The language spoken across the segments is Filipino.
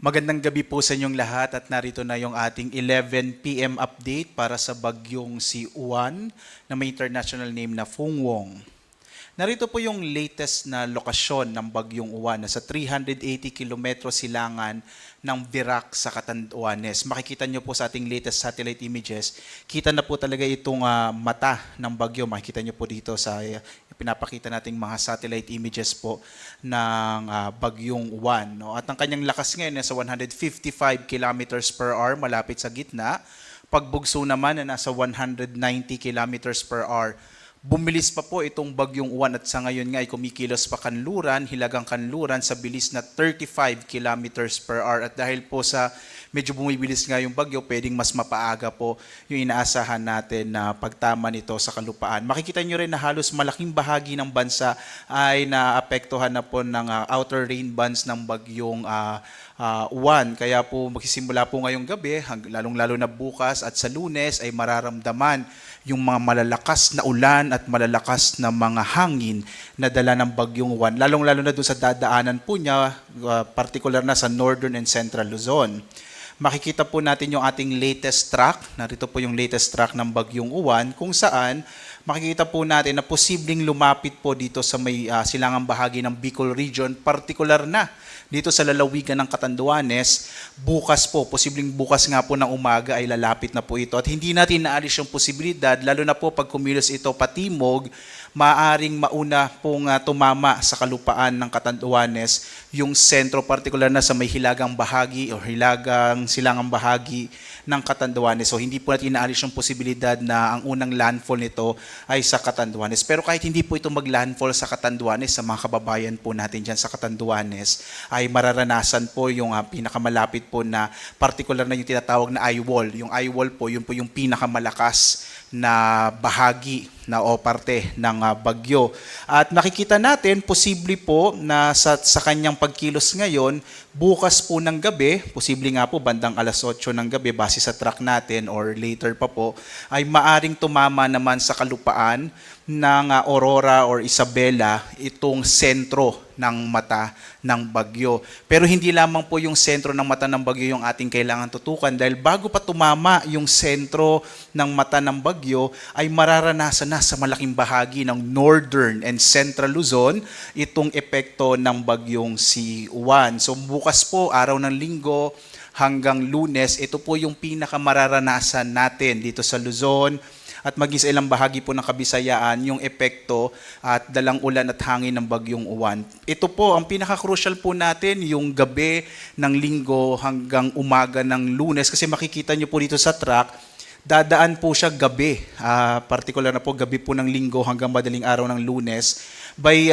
Magandang gabi po sa inyong lahat at narito na yung ating 11 p.m. update para sa bagyong si Uwan na may international name na Fung Wong. Narito po yung latest na lokasyon ng bagyong Uwan, nasa 380 kilometro silangan ng Virac sa Catanduanes. Makikita nyo po sa ating latest satellite images, kita na po talaga itong mata ng bagyo. Makikita nyo po dito sa pinapakita nating mga satellite images po ng bagyong Uwan. No? At ang kanyang lakas ngayon nasa 155 kilometers per hour malapit sa gitna. Pagbugso naman na nasa 190 kilometers per hour. Bumilis pa po itong bagyong Uwan at sa ngayon nga ay kumikilos pa kanluran, hilagang kanluran sa bilis na 35 kilometers per hour. At dahil po sa medyo bumibilis nga yung bagyo, pwedeng mas mapaaga po yung inaasahan natin na pagtama nito sa kalupaan. Makikita nyo rin na halos malaking bahagi ng bansa ay naapektuhan na po ng outer rain bands ng bagyong Uwan. Kaya po magsisimula po ngayong gabi, lalong-lalo na bukas at sa Lunes ay mararamdaman yung mga malalakas na ulan at malalakas na mga hangin na dala ng bagyong Uwan. Lalong-lalo na doon sa dadaanan po niya, particular na sa northern and central Luzon. Makikita po natin yung ating latest track. Narito po yung latest track ng bagyong Uwan kung saan makikita po natin na posibleng lumapit po dito sa may silangang bahagi ng Bicol region, particular na dito sa lalawigan ng Catanduanes. Bukas po, posibleng bukas nga po ng umaga ay lalapit na po ito. At hindi natin naalis yung posibilidad, lalo na po pag kumilos ito patimog, maaring mauna pong tumama sa kalupaan ng Catanduanes yung sentro, particular na sa may hilagang bahagi o hilagang silangang bahagi ng Catanduanes. So hindi po natin inaalis yung posibilidad na ang unang landfall nito ay sa Catanduanes. Pero kahit hindi po ito mag-landfall sa Catanduanes, sa mga kababayan po natin dyan sa Catanduanes, ay mararanasan po yung pinakamalapit po na particular na yung tinatawag na eye wall. Yung eye wall po, yun po yung pinakamalakas na bahagi na o parte ng bagyo. At nakikita natin, posible po na sa kanyang pagkilos ngayon, bukas po ng gabi, posible nga po bandang alas 8 ng gabi, base sa track natin or later pa po, ay maaring tumama naman sa kalupaan ng Aurora or Isabela itong sentro ng mata ng bagyo. Pero hindi lamang po yung sentro ng mata ng bagyo yung ating kailangan tutukan dahil bago pa tumama yung sentro ng mata ng bagyo ay mararanasan na sa malaking bahagi ng northern and central Luzon itong epekto ng bagyong si Uwan. So bukas po, araw ng Linggo hanggang Lunes, ito po yung pinakamararanasan natin dito sa Luzon at maging sa ilang bahagi po ng Kabisayaan yung epekto at dalang ulan at hangin ng bagyong Uwan. Ito po, ang pinaka-crucial po natin, yung gabi ng Linggo hanggang umaga ng Lunes kasi makikita nyo po dito sa track, dadaan po siya gabi, particular na po gabi po ng Linggo hanggang madaling araw ng Lunes. By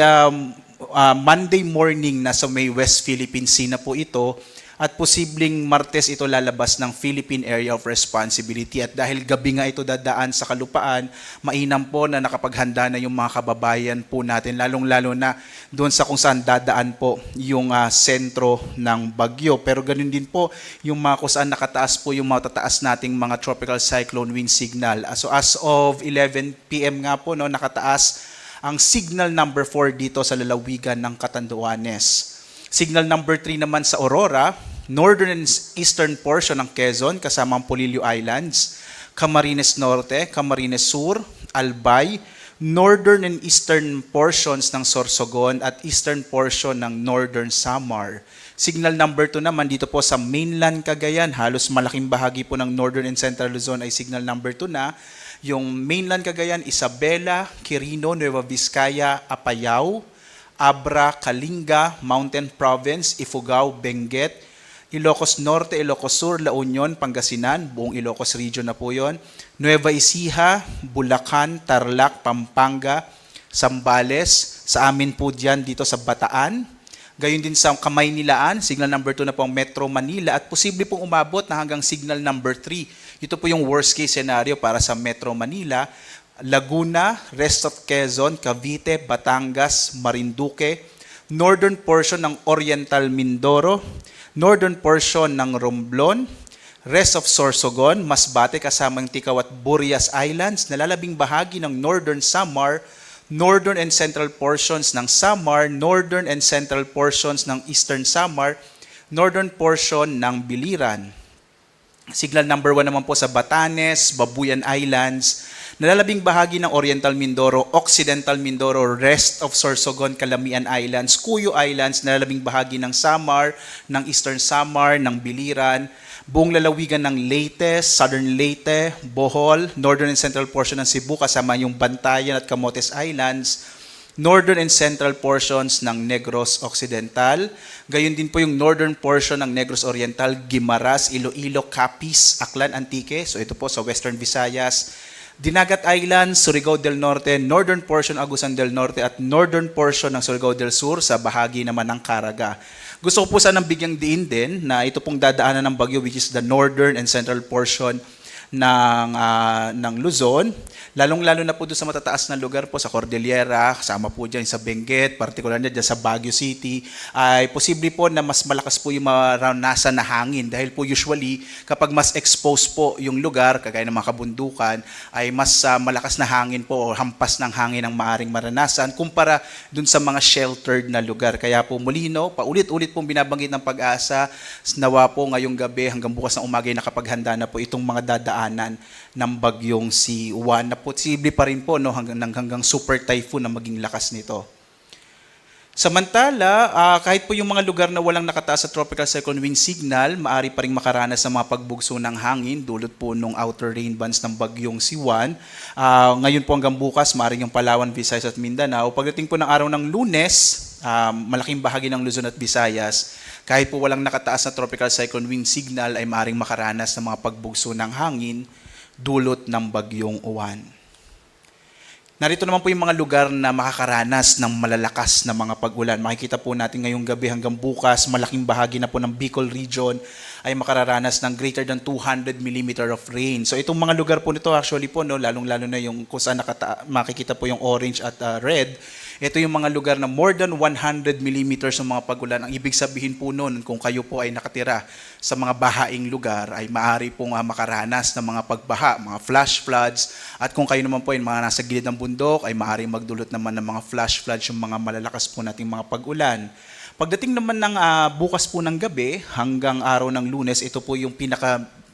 Monday morning, nasa may West Philippine Sea na po ito, at posibleng Martes ito lalabas ng Philippine Area of Responsibility. At dahil gabi nga ito dadaan sa kalupaan, mainam po na nakapaghanda na yung mga kababayan po natin, lalong-lalo na doon sa kung saan dadaan po yung sentro ng bagyo. Pero ganun din po yung mga kung saan nakataas po yung matataas nating mga tropical cyclone wind signal. So as of 11 p.m. nga po, no, nakataas ang signal number 4 dito sa lalawigan ng Catanduanes. Signal number 3 naman sa Aurora, northern and eastern portion ng Quezon, kasama ang Polillo Islands, Camarines Norte, Camarines Sur, Albay, northern and eastern portions ng Sorsogon at eastern portion ng northern Samar. Signal number 2 naman dito po sa mainland Cagayan, halos malaking bahagi po ng northern and central Luzon ay signal number 2 na. Yung mainland Cagayan, Isabela, Quirino, Nueva Vizcaya, Apayao, Abra, Kalinga, Mountain Province, Ifugao, Benguet, Ilocos Norte, Ilocos Sur, La Union, Pangasinan, buong Ilocos region na po yon, Nueva Ecija, Bulacan, Tarlac, Pampanga, Zambales, sa amin po dyan dito sa Bataan, gayon din sa Kamaynilaan, signal number 2 na po ang Metro Manila at posible pong umabot na hanggang signal number 3. Ito po yung worst case scenario para sa Metro Manila, Laguna, rest of Quezon, Cavite, Batangas, Marinduque, northern portion ng Oriental Mindoro, northern portion ng Romblon, rest of Sorsogon, Masbate kasama ng Ticao at Burias Islands, nalalabing bahagi ng northern Samar, northern and central portions ng Samar, northern and central portions ng eastern Samar, northern portion ng Biliran. Signal number 1 naman po sa Batanes, Babuyan Islands, nalalabing bahagi ng Oriental Mindoro, Occidental Mindoro, rest of Sorsogon, Calamian Islands, Cuyo Islands, nalalabing bahagi ng Samar, ng Eastern Samar, ng Biliran, buong lalawigan ng Leyte, Southern Leyte, Bohol, northern and central portion ng Cebu kasama yung Bantayan at Camotes Islands, northern and central portions ng Negros Occidental. Gayon din po yung northern portion ng Negros Oriental, Guimaras, Iloilo, Capiz, Aklan, Antique. So ito po sa Western Visayas. Dinagat Islands, Surigao del Norte, northern portion Agusan del Norte at northern portion ng Surigao del Sur sa bahagi naman ng Caraga. Gusto ko po sanang bigyang diin din na ito pong dadaanan ng bagyo which is the northern and central portion ng Luzon, lalong-lalo na po doon sa matataas na lugar po sa Cordillera, kasama po dyan sa Benguet, particular na dyan sa Baguio City, ay posible po na mas malakas po yung maranasan na hangin dahil po usually kapag mas exposed po yung lugar, kagaya ng mga kabundukan, ay mas malakas na hangin po o hampas ng hangin ang maaring maranasan kumpara doon sa mga sheltered na lugar. Kaya po mulino, paulit-ulit pong binabanggit ng Pag-asa, nawa po ngayong gabi hanggang bukas ng umaga nakapaghanda na po itong mga dadaanan ng bagyong si Juan na posible pa rin po no, hanggang super typhoon na maging lakas nito. Samantala, kahit po yung mga lugar na walang nakataas sa tropical cyclone wind signal, maaari pa rin makaranas ng mga pagbugso ng hangin dulot po nung outer rain bands ng bagyong si Juan. Ngayon po hanggang bukas, maaari yung Palawan, Visayas at Mindanao. Pagdating po ng araw ng Lunes, malaking bahagi ng Luzon at Visayas, kahit po walang nakataas na tropical cyclone wind signal, ay maaring makaranas ng mga pagbugso ng hangin dulot ng bagyong Juan. Narito naman po yung mga lugar na makakaranas ng malalakas na mga pag-ulan. Makikita po natin ngayong gabi hanggang bukas, malaking bahagi na po ng Bicol region ay makararanas ng greater than 200 mm of rain. So itong mga lugar po nito actually po, no, lalong-lalo na yung kung saan makikita po yung orange at red, ito yung mga lugar na more than 100 mm ng mga pag-ulan. Ang ibig sabihin po noon, kung kayo po ay nakatira sa mga bahaing lugar, ay maaari pong makaranas ng mga pagbaha, mga flash floods. At kung kayo naman po ay mga nasa gilid ng bundok, ay maaari magdulot naman ng mga flash floods, yung mga malalakas po nating mga pag-ulan. Pagdating naman ng bukas po ng gabi hanggang araw ng Lunes, ito po yung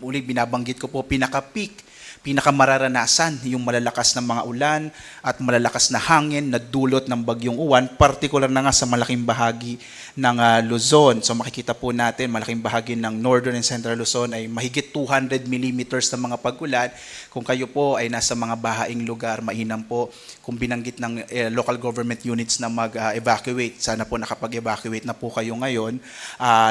binabanggit ko po, pinaka-peak, pinakamararanasan yung malalakas na mga ulan at malalakas na hangin na dulot ng bagyong Juan, particular na nga sa malaking bahagi ng Luzon. So makikita po natin, malaking bahagi ng Northern and Central Luzon ay mahigit 200 mm na mga pag-ulan. Kung kayo po ay nasa mga bahaing lugar, mainam po kung binanggit ng local government units na mag-evacuate. Sana po nakapag-evacuate na po kayo ngayon.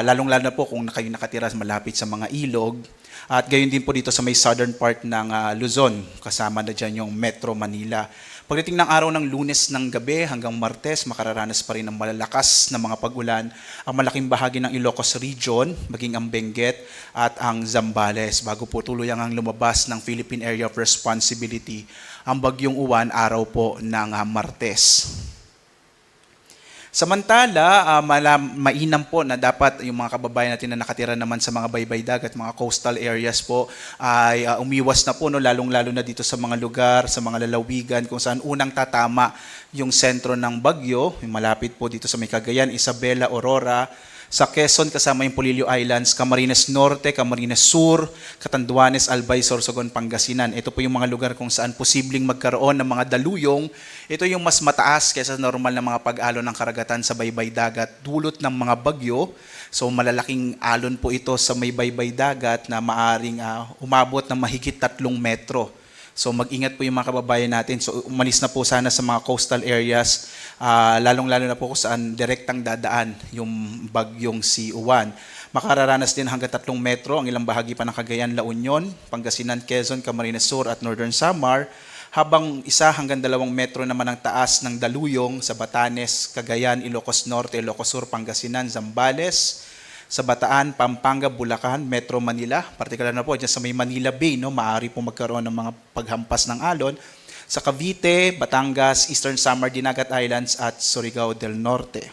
Lalong-lalo na po kung kayo nakatira malapit sa mga ilog. At gayon din po dito sa may southern part ng Luzon, kasama na dyan yung Metro Manila. Pagdating ng araw ng Lunes ng gabi hanggang Martes, makararanas pa rin ng malalakas na mga pag-ulan ang malaking bahagi ng Ilocos Region, maging ang Benguet at ang Zambales. Bago po tuluyang ang lumabas ng Philippine Area of Responsibility, ang bagyong Juan araw po ng Martes. Samantala, mainam po na dapat yung mga kababayan natin na nakatira naman sa mga baybay dagat, mga coastal areas po, ay umiwas na po, no, lalong-lalo na dito sa mga lugar, sa mga lalawigan, kung saan unang tatama yung sentro ng bagyo, yung malapit po dito sa may Cagayan, Isabela, Aurora, sa Quezon kasama yung Polillo Islands, Camarines Norte, Camarines Sur, Catanduanes, Albay, Sorsogon, Pangasinan. Ito po yung mga lugar kung saan posibleng magkaroon ng mga daluyong. Ito yung mas mataas kaysa normal na mga pag-alon ng karagatan sa baybay dagat dulot ng mga bagyo. So malalaking alon po ito sa may baybay dagat na maaring umabot ng mahigit 3 metro. So mag-ingat po yung mga kababayan natin. So umalis na po sana sa mga coastal areas, lalong-lalo na po kung saan direktang dadaan yung bagyong si Juan. Makararanas din hanggang 3 metro ang ilang bahagi pa ng Cagayan, La Union, Pangasinan, Quezon, Camarines Sur at Northern Samar, habang 1 hanggang 2 metro naman ang taas ng daluyong sa Batanes, Cagayan, Ilocos Norte, Ilocos Sur, Pangasinan, Zambales, sa Bataan, Pampanga, Bulacan, Metro Manila, partikular na po dyan sa may Manila Bay, no, maaari po magkaroon ng mga paghampas ng alon. Sa Cavite, Batangas, Eastern Samar, Dinagat Islands at Surigao del Norte.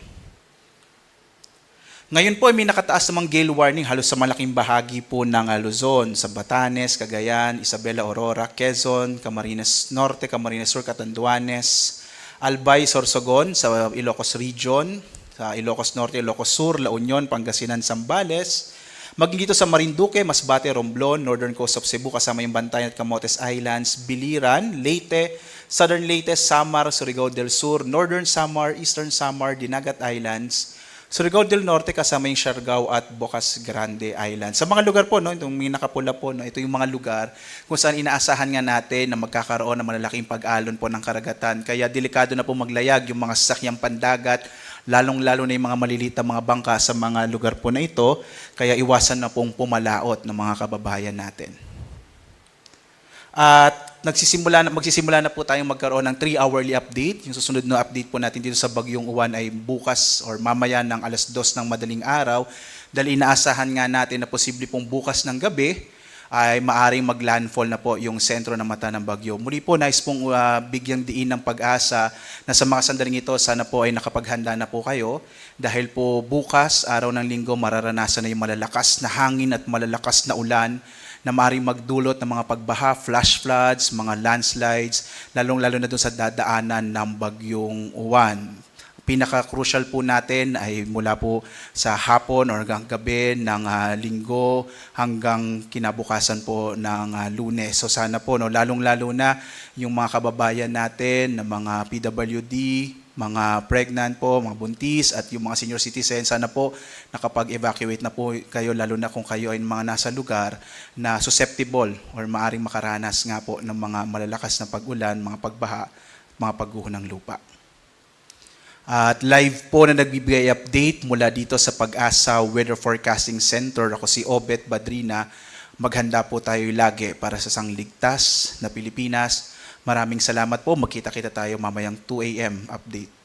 Ngayon po may nakataas namang gale warning halos sa malaking bahagi po ng Luzon, sa Batanes, Cagayan, Isabela, Aurora, Quezon, Camarines Norte, Camarines Sur, Catanduanes, Albay, Sorsogon sa Ilocos Region, sa Ilocos Norte, Ilocos Sur, La Union, Pangasinan, Zambales, maging dito sa Marinduque, Masbate, Romblon, Northern Coast of Cebu, kasama yung Bantayan at Camotes Islands, Biliran, Leyte, Southern Leyte, Samar, Surigao del Sur, Northern Samar, Eastern Samar, Dinagat Islands, Surigao del Norte, kasama yung Siargao at Bocas Grande Islands. Sa mga lugar po, no, itong may nakapula po, no, ito yung mga lugar kung saan inaasahan nga natin na magkakaroon ng malalaking pag-alon po ng karagatan. Kaya delikado na po maglayag yung mga sasakyang pandagat, lalong-lalo na yung mga maliliit na mga bangka sa mga lugar po na ito. Kaya iwasan na pong pumalaot ng mga kababayan natin. At magsisimula na po tayong magkaroon ng 3-hourly update. Yung susunod na update po natin dito sa Bagyong Uwan ay bukas or mamaya ng alas 2 ng madaling araw. Dahil inaasahan nga natin na posible pong bukas ng gabi ay maaring maglandfall na po yung sentro ng mata ng bagyo. Muli po, nais pong bigyang diin ng pag-asa na sa mga sandaling ito, sana po ay nakapaghanda na po kayo. Dahil po bukas, araw ng linggo, mararanasan na yung malalakas na hangin at malalakas na ulan na maaaring magdulot ng mga pagbaha, flash floods, mga landslides, lalong-lalo na doon sa dadaanan ng Bagyong Uwan. Pinaka-crucial po natin ay mula po sa hapon or hanggang gabi ng linggo hanggang kinabukasan po ng Lunes. So sana po, no, lalong-lalo na yung mga kababayan natin na mga PWD, mga pregnant po, mga buntis at yung mga senior citizens, sana po nakapag-evacuate na po kayo, lalo na kung kayo ay mga nasa lugar na susceptible or maaring makaranas nga po ng mga malalakas na pag-ulan, mga pagbaha, mga pagguho ng lupa. At live po na nagbibigay update mula dito sa Pag-asa Weather Forecasting Center. Ako si Obet Badrina. Maghanda po tayo lagi para sa sangligtas na Pilipinas. Maraming salamat po. Magkita-kita tayo mamayang 2 a.m. update.